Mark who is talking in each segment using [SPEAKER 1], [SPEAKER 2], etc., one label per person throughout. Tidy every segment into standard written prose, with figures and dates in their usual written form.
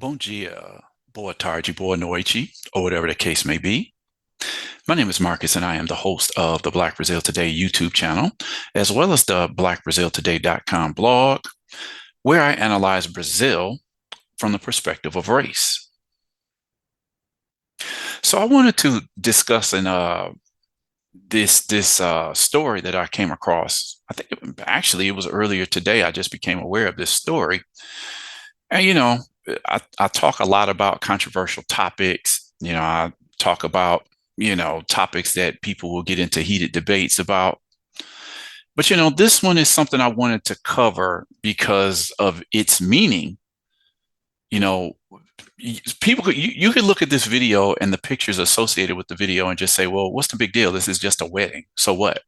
[SPEAKER 1] Bom dia, boa tarde, boa noite, or whatever the case may be. My name is Marcus, and I am the host of the Black Brazil Today YouTube channel, as well as the blackbraziltoday.com blog, where I analyze Brazil from the perspective of race. So I wanted to discuss this story that I came across. Actually it was earlier today. I just became aware of this story, and I talk a lot about controversial topics. I talk about, topics that people will get into heated debates about. But, this one is something I wanted to cover because of its meaning. You know, you could look at this video and the pictures associated with the video and just say, well, what's the big deal? This is just a wedding. So what?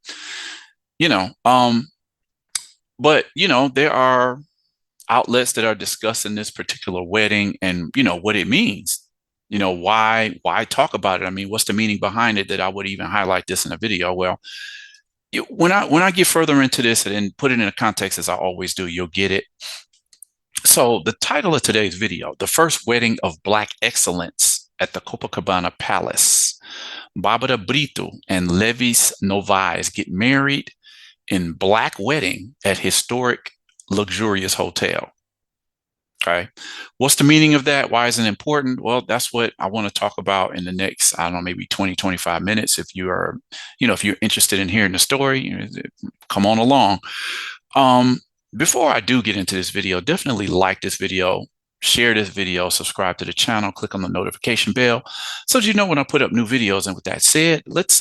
[SPEAKER 1] You know, um, but, there are outlets that are discussing this particular wedding and what it means. Why talk about it? I mean, what's the meaning behind it that I would even highlight this in a video? Well, when I get further into this and put it in a context as I always do, you'll get it. So the title of today's video: the first wedding of Black excellence at the Copacabana Palace. Bárbara Brito and Levis Novaes get married in Black wedding at historic luxurious hotel. Okay. What's the meaning of that? Why is it important? Well, that's what I want to talk about in the next, I don't know, maybe 20, 25 minutes. If you're interested in hearing the story, come on along. Um, Before I do get into this video, definitely like this video, share this video, subscribe to the channel, click on the notification bell so that you know when I put up new videos. And with that said, let's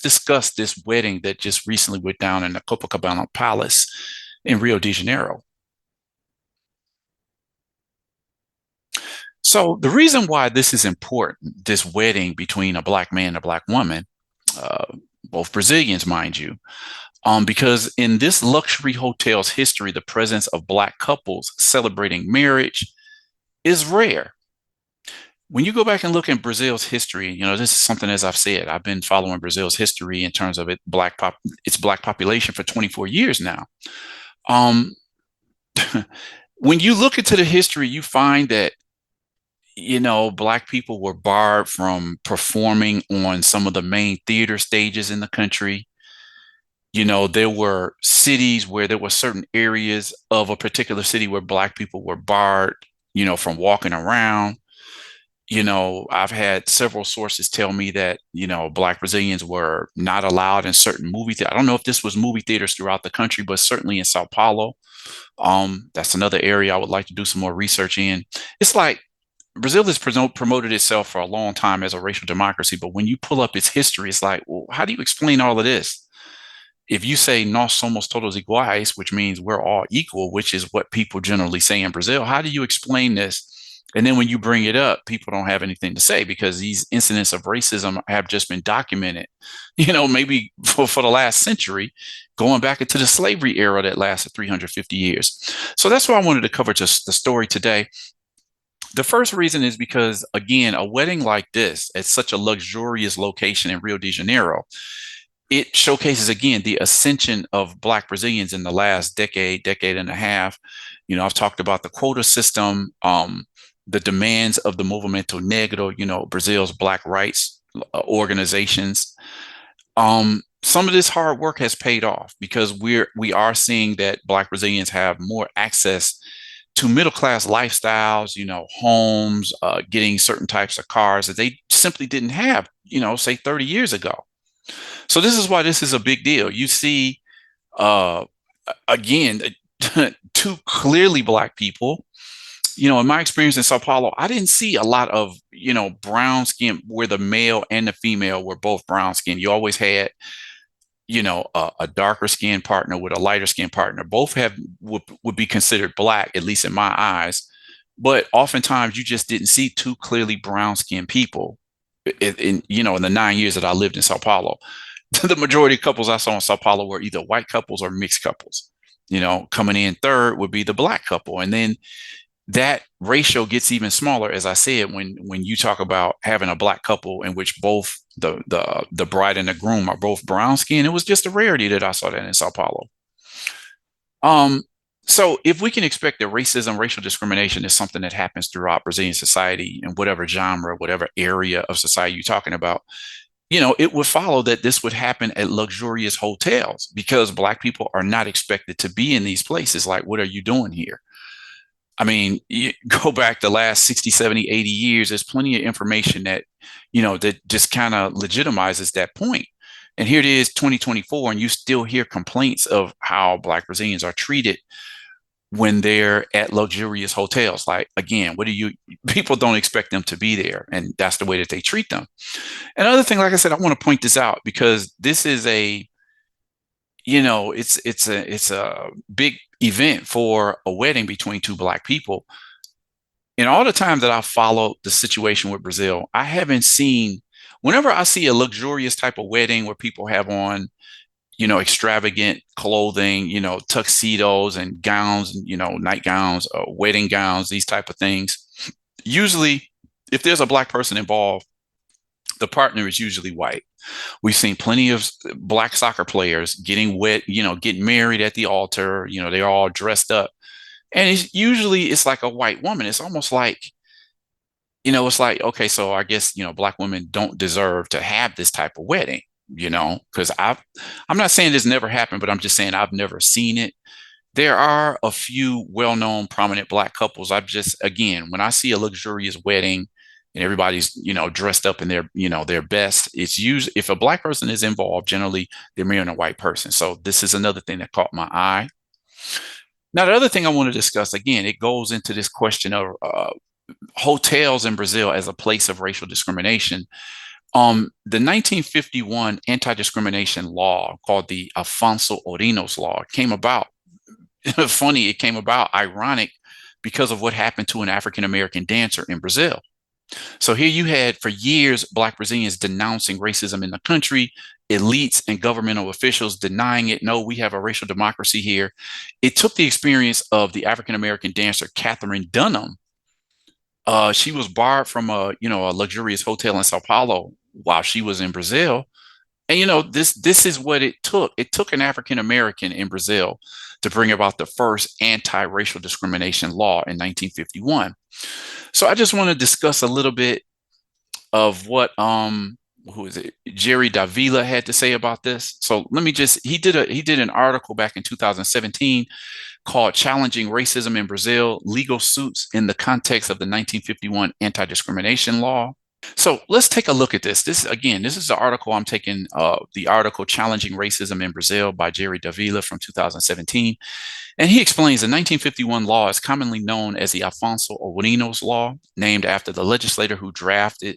[SPEAKER 1] discuss this wedding that just recently went down in the Copacabana Palace in Rio de Janeiro. So the reason why this is important, this wedding between a Black man and a Black woman, uh, both Brazilians, mind you, because in this luxury hotel's history, the presence of Black couples celebrating marriage is rare. When you go back and look at Brazil's history, this is something, as I've said, I've been following Brazil's history in terms of its Black population for 24 years now. Um, when you look into the history, you find that Black people were barred from performing on some of the main theater stages in the country. There were cities where there were certain areas of a particular city where Black people were barred, from walking around. I've had several sources tell me that, Black Brazilians were not allowed in certain movie theaters. I don't know if this was movie theaters throughout the country, but certainly in Sao Paulo. That's another area I would like to do some more research in. It's like Brazil has promoted itself for a long time as a racial democracy, but when you pull up its history, it's like, well, how do you explain all of this? If you say "nós somos todos iguais," which means we're all equal, which is what people generally say in Brazil, how do you explain this? And then when you bring it up, people don't have anything to say because these incidents of racism have just been documented, maybe for the last century, going back into the slavery era that lasted 350 years. So that's why I wanted to cover just the story today. The first reason is because, again, a wedding like this at such a luxurious location in Rio de Janeiro, it showcases again the ascension of Black Brazilians in the last decade and a half. I've talked about the quota system, the demands of the Movimento Negro, Brazil's Black rights organizations. Some of this hard work has paid off because we are seeing that Black Brazilians have more access to middle class lifestyles, homes, getting certain types of cars that they simply didn't have, say 30 years ago. So this is why this is a big deal. You see, uh, again, two clearly Black people. In my experience in Sao Paulo, I didn't see a lot of, brown skin where the male and the female were both brown skin. You always had, a darker skin partner with a lighter skin partner. Both would be considered Black, at least in my eyes. But oftentimes you just didn't see two clearly brown skinned people in the 9 years that I lived in Sao Paulo. The majority of couples I saw in Sao Paulo were either white couples or mixed couples. Coming in third would be the Black couple. And then that ratio gets even smaller, as I said, when you talk about having a Black couple in which both the bride and the groom are both brown skin. It was just a rarity that I saw that in Sao Paulo. Um, So if we can expect that racism, racial discrimination is something that happens throughout Brazilian society in whatever genre, whatever area of society you're talking about, it would follow that this would happen at luxurious hotels because Black people are not expected to be in these places. Like, what are you doing here? I mean, you go back the last 60, 70, 80 years, there's plenty of information that just kind of legitimizes that point. And here it is, 2024, and you still hear complaints of how Black Brazilians are treated when they're at luxurious hotels. Like, again, people don't expect them to be there, and that's the way that they treat them. Another thing, like I said, I want to point this out because this is it's a big event for a wedding between two Black people. In all the time that I've followed the situation with Brazil, I haven't seen, whenever I see a luxurious type of wedding where people have on, extravagant clothing, tuxedos and gowns, nightgowns, wedding gowns, these type of things. Usually, if there's a Black person involved, the partner is usually white. We've seen plenty of Black soccer players getting married at the altar. They're all dressed up. And it's like a white woman. It's almost like, it's like, okay, so I guess, Black women don't deserve to have this type of wedding, because I'm not saying this never happened, but I'm just saying I've never seen it. There are a few well-known prominent Black couples. Again, when I see a luxurious wedding and everybody's, dressed up in their best, it's usually, if a Black person is involved, generally they're marrying a white person. So this is another thing that caught my eye. Now, the other thing I want to discuss, again, it goes into this question of hotels in Brazil as a place of racial discrimination. The 1951 anti-discrimination law called the Afonso Arinos law came about. Funny, it came about ironic because of what happened to an African-American dancer in Brazil. So here you had for years Black Brazilians denouncing racism in the country, elites and governmental officials denying it. No, we have a racial democracy here. It took the experience of the African-American dancer Catherine Dunham. She was barred from a luxurious hotel in Sao Paulo while she was in Brazil. And this is what it took. It took an African American in Brazil to bring about the first anti-racial discrimination law in 1951. So I just want to discuss a little bit of what who is it? Jerry Davila had to say about this. So he did an article back in 2017 called Challenging Racism in Brazil, Legal Suits in the Context of the 1951 Anti-Discrimination Law. So let's take a look at this. This is the article I'm taking, the article Challenging Racism in Brazil by Jerry Davila from 2017. And he explains the 1951 law is commonly known as the Afonso Arinos law, named after the legislator who drafted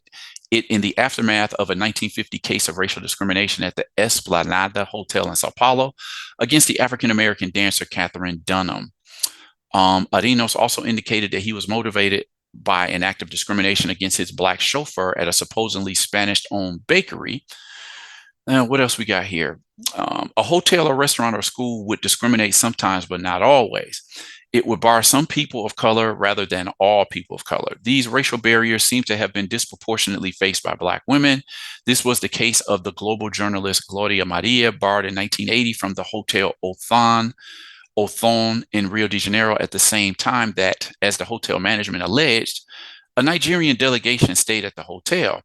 [SPEAKER 1] it in the aftermath of a 1950 case of racial discrimination at the Esplanada Hotel in Sao Paulo against the African-American dancer Catherine Dunham. Arinos also indicated that he was motivated by an act of discrimination against his Black chauffeur at a supposedly Spanish-owned bakery. What else we got here? A hotel or restaurant or school would discriminate sometimes, but not always. It would bar some people of color rather than all people of color. These racial barriers seem to have been disproportionately faced by Black women. This was the case of the global journalist Gloria Maria, barred in 1980 from the Hotel Othon in Rio de Janeiro at the same time that, as the hotel management alleged, a Nigerian delegation stayed at the hotel,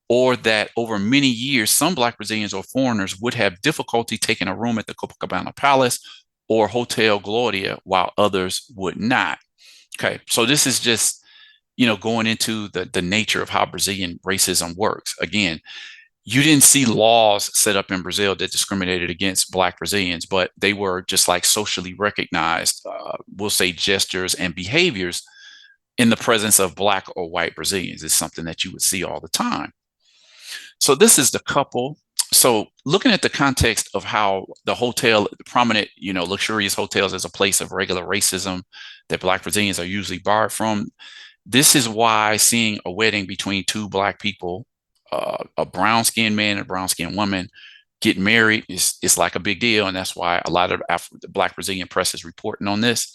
[SPEAKER 1] or that over many years, some Black Brazilians or foreigners would have difficulty taking a room at the Copacabana Palace or Hotel Gloria, while others would not. Okay, so this is just, going into the nature of how Brazilian racism works. Again, you didn't see laws set up in Brazil that discriminated against Black Brazilians, but they were just like socially recognized, we'll say gestures and behaviors in the presence of Black or white Brazilians. Is something that you would see all the time. So this is the couple. So looking at the context of how the hotel, the prominent, luxurious hotels as a place of regular racism that Black Brazilians are usually barred from, this is why seeing a wedding between two Black people, a brown-skinned man and a brown-skinned woman, get married is like a big deal. And that's why a lot of the Black Brazilian press is reporting on this.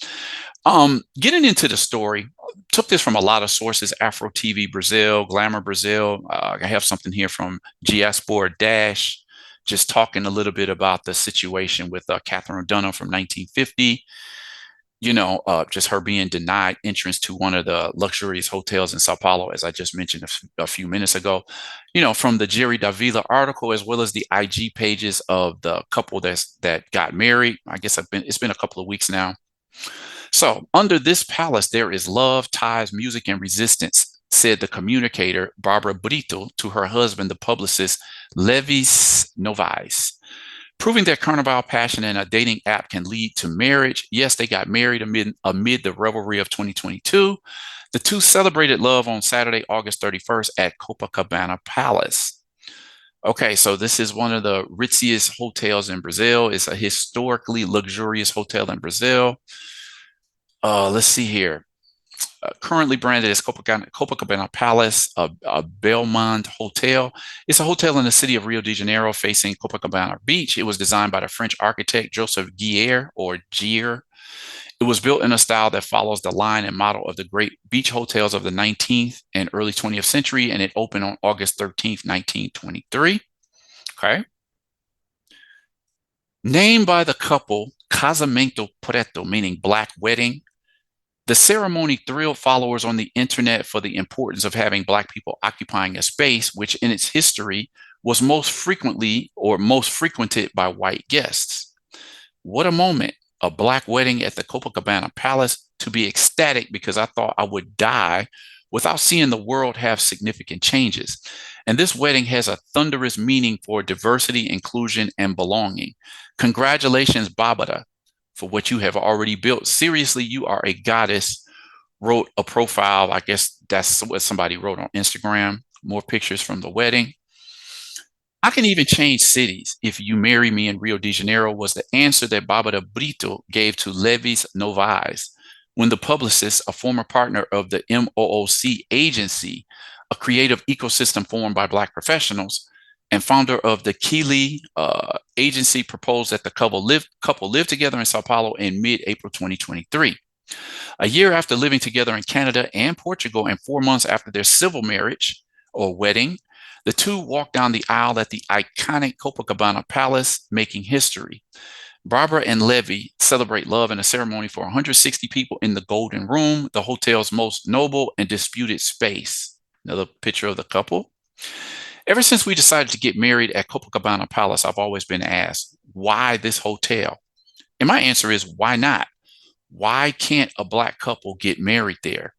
[SPEAKER 1] Getting into the story, took this from a lot of sources: Afro TV Brazil, Glamour Brazil. I have something here from Giaspor Dash, just talking a little bit about the situation with Catherine Dunham from 1950. just her being denied entrance to one of the luxurious hotels in Sao Paulo, as I just mentioned a few minutes ago. From the Jerry Davila article, as well as the IG pages of the couple that got married. I guess it's been a couple of weeks now. So, under this palace, there is love, ties, music, and resistance, said the communicator, Bárbara Brito, to her husband, the publicist, Levis Novaes, proving that carnival passion and a dating app can lead to marriage. Yes, they got married amid the revelry of 2022. The two celebrated love on Saturday, August 31st at Copacabana Palace. Okay, so this is one of the ritziest hotels in Brazil. It's a historically luxurious hotel in Brazil. Let's see here. Currently branded as Copacabana Palace, a Belmond hotel. It's a hotel in the city of Rio de Janeiro facing Copacabana Beach. It was designed by the French architect Joseph Gier, or Gier. It was built in a style that follows the line and model of the great beach hotels of the 19th and early 20th century, and it opened on August 13th, 1923. Okay. Named by the couple Casamento Preto, meaning black wedding. The ceremony thrilled followers on the internet for the importance of having Black people occupying a space which in its history was most frequented by white guests. What a moment, a Black wedding at the Copacabana Palace, to be ecstatic because I thought I would die without seeing the world have significant changes. And this wedding has a thunderous meaning for diversity, inclusion, and belonging. Congratulations, Bárbara, for what you have already built. Seriously, you are a goddess. Wrote a profile. I guess that's what somebody wrote on Instagram. More pictures from the wedding. I can even change cities if you marry me in Rio de Janeiro, was the answer that Bárbara Brito gave to Levis Novaes when the publicist, a former partner of the MOOC agency, a creative ecosystem formed by Black professionals, and founder of the Kili agency, proposed that the couple live together in Sao Paulo in mid-April 2023. A year after living together in Canada and Portugal, and 4 months after their civil marriage or wedding, the two walked down the aisle at the iconic Copacabana Palace, making history. Bárbara and Levi celebrate love in a ceremony for 160 people in the Golden Room, the hotel's most noble and disputed space. Another picture of the couple. Ever since we decided to get married at Copacabana Palace, I've always been asked, why this hotel? And my answer is, why not? Why can't a Black couple get married there?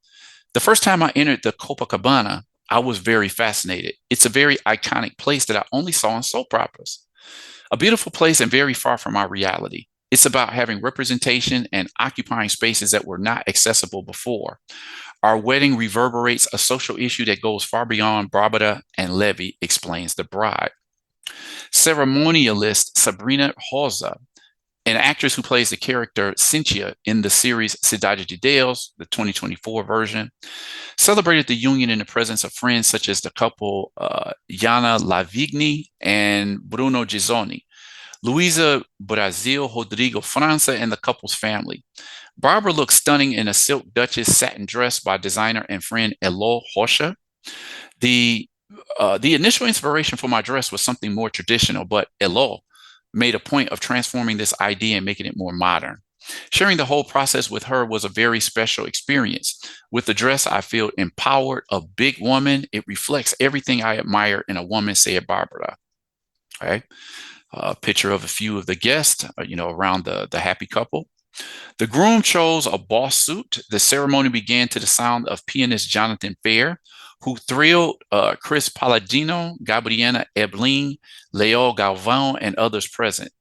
[SPEAKER 1] The first time I entered the Copacabana, I was very fascinated. It's a very iconic place that I only saw in soap operas. A beautiful place and very far from our reality. It's about having representation and occupying spaces that were not accessible before. Our wedding reverberates a social issue that goes far beyond Bárbara and Levi, explains the bride. Ceremonialist Sabrina Rosa, an actress who plays the character Cynthia in the series Cidade de Deus, the 2024 version, celebrated the union in the presence of friends such as the couple Yana Lavigny and Bruno Gizzoni, Luisa Brazil, Rodrigo França, and the couple's family. Bárbara looks stunning in a silk Duchess satin dress by designer and friend Elo Rocha. The initial inspiration for my dress was something more traditional, but Elo made a point of transforming this idea and making it more modern. Sharing the whole process with her was a very special experience. With the dress, I feel empowered, a big woman. It reflects everything I admire in a woman, said Bárbara. Okay. A picture of a few of the guests, around the happy couple. The groom chose a boss suit. The ceremony began to the sound of pianist Jonathan Fair, who thrilled Chris Palladino, Gabriela Eblin, Leo Galvão, and others present.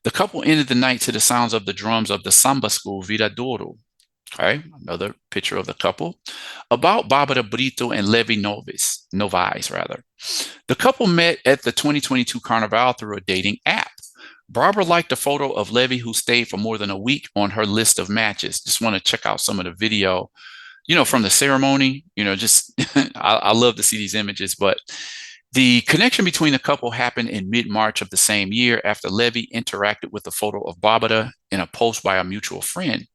[SPEAKER 1] The couple ended the night to the sounds of the drums of the samba school Viradouro. Okay, another picture of the couple. About Bárbara Brito and Levi Novaes. The couple met at the 2022 Carnival through a dating app. Bárbara liked a photo of Levi, who stayed for more than a week, on her list of matches. Just want to check out some of the video, from the ceremony. I love to see these images, but the connection between the couple happened in mid-March of the same year after Levi interacted with a photo of Bárbara in a post by a mutual friend.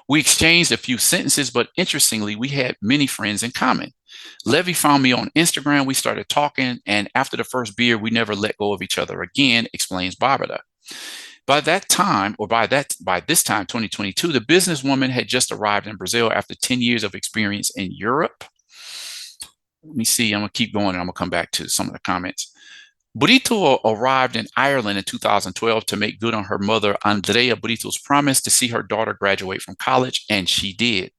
[SPEAKER 1] We exchanged a few sentences, but interestingly, we had many friends in common. Levi found me on Instagram. We started talking, and after the first beer, we never let go of each other again, explains Bárbara. By that time, or by this time, 2022, the businesswoman had just arrived in Brazil after 10 years of experience in Europe. Let me see. I'm going to keep going and I'm going to come back to some of the comments. Brito arrived in Ireland in 2012 to make good on her mother, Andrea Brito's promise to see her daughter graduate from college, and she did.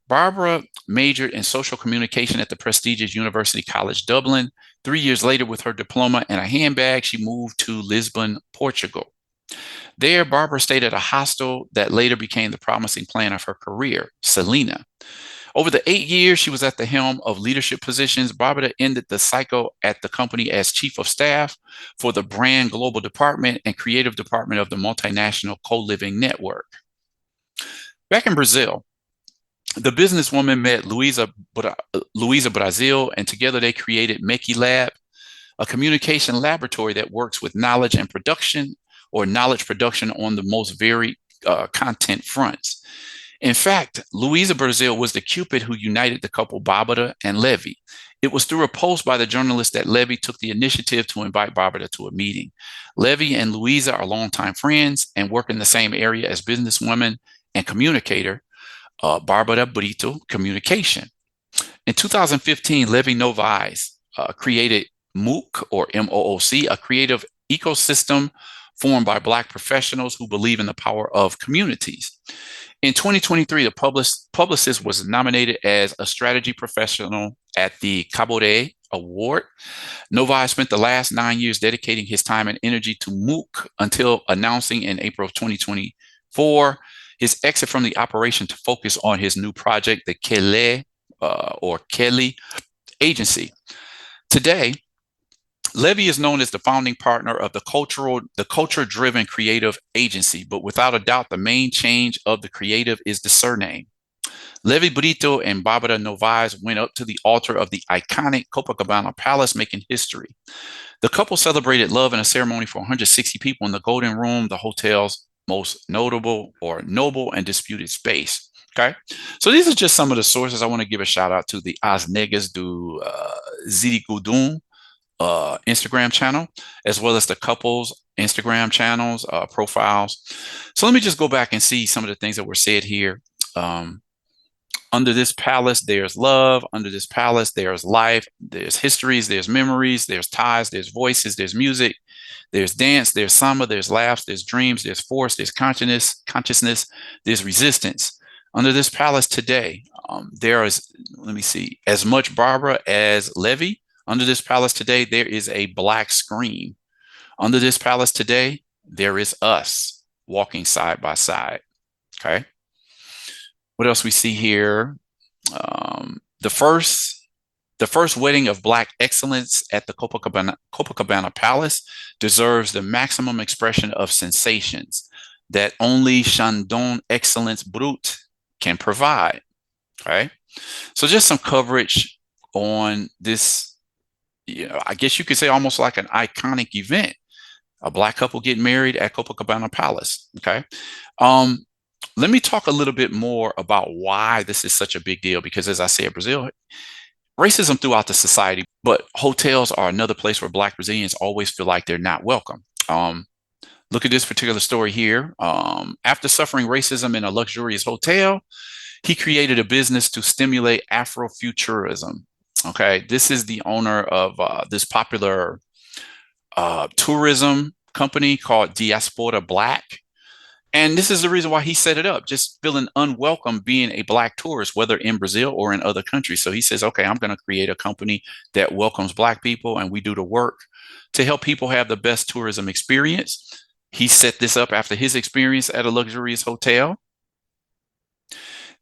[SPEAKER 1] Bárbara majored in social communication at the prestigious University College Dublin. 3 years later, with her diploma and a handbag, she moved to Lisbon, Portugal. There, Bárbara stayed at a hostel that later became the promising plan of her career, Selena. Over the 8 years she was at the helm of leadership positions, Bárbara ended the cycle at the company as chief of staff for the brand global department and creative department of the multinational co-living network. Back in Brazil, the businesswoman met Luisa Brazil, and together they created Meki Lab, a communication laboratory that works with knowledge and production, or knowledge production on the most varied content fronts. In fact, Luisa Brazil was the Cupid who united the couple Bárbara and Levi. It was through a post by the journalist that Levi took the initiative to invite Bárbara to a meeting. Levi and Luisa are longtime friends and work in the same area as businesswoman and communicator, Bárbara Brito Communication. In 2015, Levi Novaes created MOOC, or MOOC, a creative ecosystem formed by Black professionals who believe in the power of communities. In 2023, the publicist was nominated as a strategy professional at the Cabaret Award. Novaes spent the last 9 years dedicating his time and energy to MOOC until announcing in April of 2024 his exit from the operation to focus on his new project, the Kelly Agency. Today, Levi is known as the founding partner of the culture-driven creative agency, but without a doubt, the main change of the creative is the surname. Levi Brito and Bárbara Novaes went up to the altar of the iconic Copacabana Palace, making history. The couple celebrated love in a ceremony for 160 people in the Golden Room, the hotel's most notable or noble and disputed space. Okay, so these are just some of the sources. I want to give a shout out to the As Negas do Zirigudum Instagram channel, as well as the couple's Instagram channels, profiles. So let me just go back and see some of the things that were said here. Under this palace, there's love. Under this palace, there's life. There's histories, there's memories, there's ties, there's voices, there's music, there's dance, there's samba, there's laughs, there's dreams, there's force, there's consciousness, there's resistance. Under this palace today, there is, let me see, as much Bárbara as Levi. Under this palace today, there is a Black scream. Under this palace today, there is us walking side by side. Okay. What else we see here? The first wedding of Black excellence at the Copacabana Palace deserves the maximum expression of sensations that only Chandon Excellence Brut can provide. Okay. So just some coverage on this. I guess you could say almost like an iconic event, a Black couple getting married at Copacabana Palace. Okay. Let me talk a little bit more about why this is such a big deal, because as I said, Brazil, racism throughout the society, but hotels are another place where Black Brazilians always feel like they're not welcome. Look at this particular story here. After suffering racism in a luxurious hotel, he created a business to stimulate Afrofuturism. Okay, this is the owner of this popular tourism company called Diaspora Black. And this is the reason why he set it up, just feeling unwelcome being a Black tourist, whether in Brazil or in other countries. So he says, okay, I'm going to create a company that welcomes Black people, and we do the work to help people have the best tourism experience. He set this up after his experience at a luxurious hotel.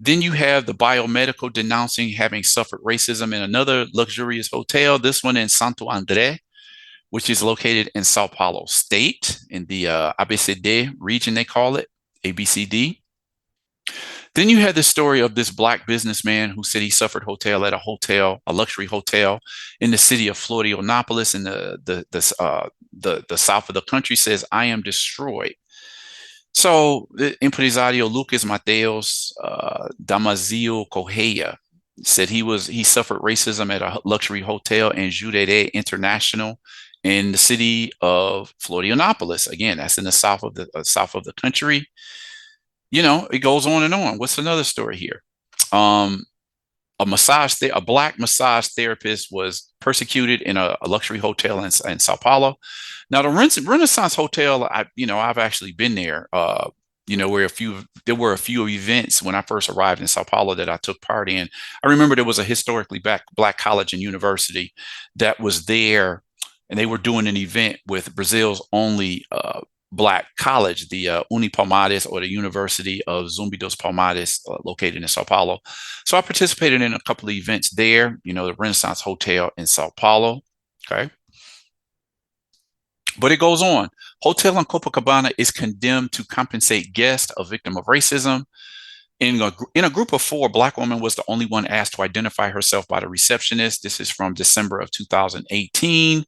[SPEAKER 1] Then you have the biomedical denouncing having suffered racism in another luxurious hotel, this one in Santo André, which is located in Sao Paulo State, in the ABCD region, they call it, ABCD. Then you had the story of this Black businessman who said he suffered a luxury hotel in the city of Florianopolis in the south of the country, says, I am destroyed. So the empresario Lucas Mateus Damasio Correia said he suffered racism at a luxury hotel in Jurerê International in the city of Florianopolis. Again, that's in the south of the country. It goes on and on. What's another story here? Um, a black massage therapist was persecuted in a luxury hotel in Sao Paulo. Now, the Renaissance Hotel, I've actually been there. Where there were a few events when I first arrived in Sao Paulo that I took part in. I remember there was a historically black college and university that was there, and they were doing an event with Brazil's only black college, the Unipalmares, or the University of Zumbi dos Palmares, located in Sao Paulo. So I participated in a couple of events there, the Renaissance Hotel in Sao Paulo. Okay. But it goes on. Hotel in Copacabana is condemned to compensate guests, a victim of racism. In a group of four, a black woman was the only one asked to identify herself by the receptionist. This is from December of 2018.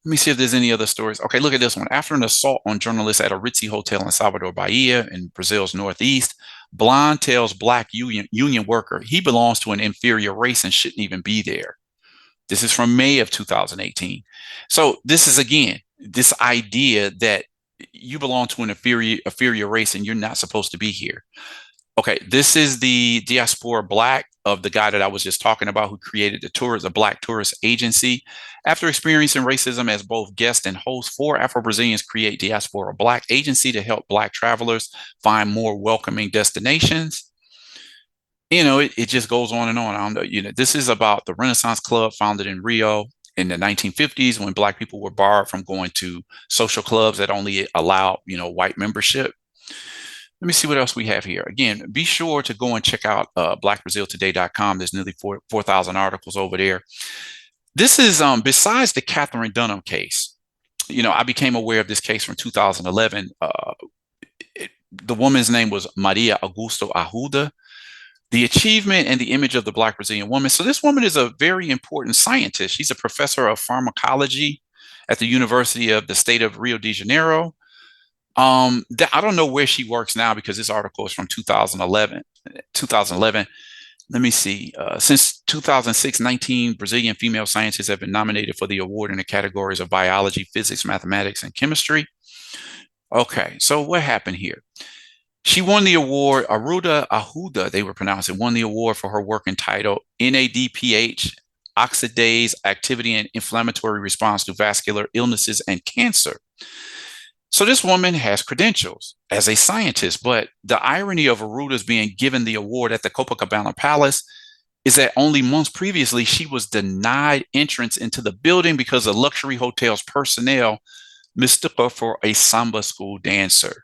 [SPEAKER 1] Let me see if there's any other stories. Okay, look at this one. After an assault on journalists at a ritzy hotel in Salvador Bahia in Brazil's northeast, blonde tells black union worker he belongs to an inferior race and shouldn't even be there. This is from May of 2018. So this is, again, this idea that you belong to an inferior race and you're not supposed to be here. Okay, this is the diaspora black of the guy that I was just talking about, who created the Black Tourist Agency. After experiencing racism as both guest and host, four Afro-Brazilians create Diaspora Black Agency to help black travelers find more welcoming destinations. It just goes on and on. I don't know, this is about the Renaissance Club, founded in Rio in the 1950s, when black people were barred from going to social clubs that only allowed, white membership. Let me see what else we have here. Again, be sure to go and check out blackbraziltoday.com. There's nearly 4,000 articles over there. This is besides the Catherine Dunham case. I became aware of this case from 2011. The woman's name was Maria Augusto Arruda. The achievement and the image of the Black Brazilian woman. So this woman is a very important scientist. She's a professor of pharmacology at the University of the State of Rio de Janeiro. I don't know where she works now because this article is from 2011. Let me see. Since 2006, 19 Brazilian female scientists have been nominated for the award in the categories of biology, physics, mathematics, and chemistry. Okay, so what happened here? She won the award. Arruda, they were pronouncing, won the award for her work entitled NADPH, Oxidase Activity and Inflammatory Response to Vascular Illnesses and Cancer. So this woman has credentials as a scientist, but the irony of Arruda's being given the award at the Copacabana Palace is that only months previously, she was denied entrance into the building because the luxury hotel's personnel mistook her for a samba school dancer.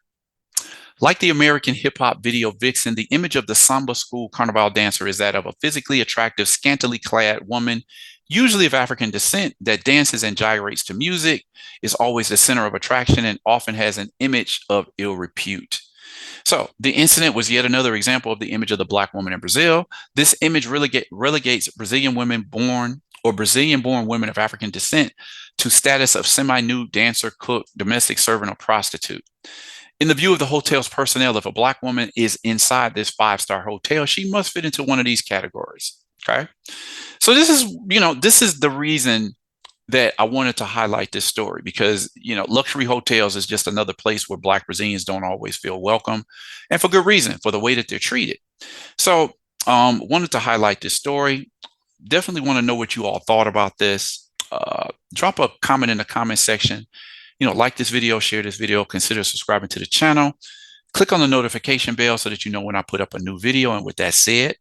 [SPEAKER 1] Like the American hip-hop video Vixen, the image of the samba school carnival dancer is that of a physically attractive, scantily clad woman, usually of African descent, that dances and gyrates to music, is always the center of attraction, and often has an image of ill repute. So the incident was yet another example of the image of the Black woman in Brazil. This image relegates Brazilian women born or Brazilian-born women of African descent to status of semi-nude dancer, cook, domestic servant, or prostitute. In the view of the hotel's personnel, if a Black woman is inside this five-star hotel, she must fit into one of these categories. Okay. So this is the reason that I wanted to highlight this story, because, luxury hotels is just another place where Black Brazilians don't always feel welcome, and for good reason, for the way that they're treated. So wanted to highlight this story. Definitely want to know what you all thought about this. Drop a comment in the comment section. Like this video, share this video, consider subscribing to the channel. Click on the notification bell so that you know when I put up a new video. And with that said,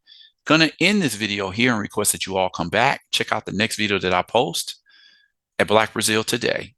[SPEAKER 1] gonna end this video here and request that you all come back. Check out the next video that I post at Black Brazil Today.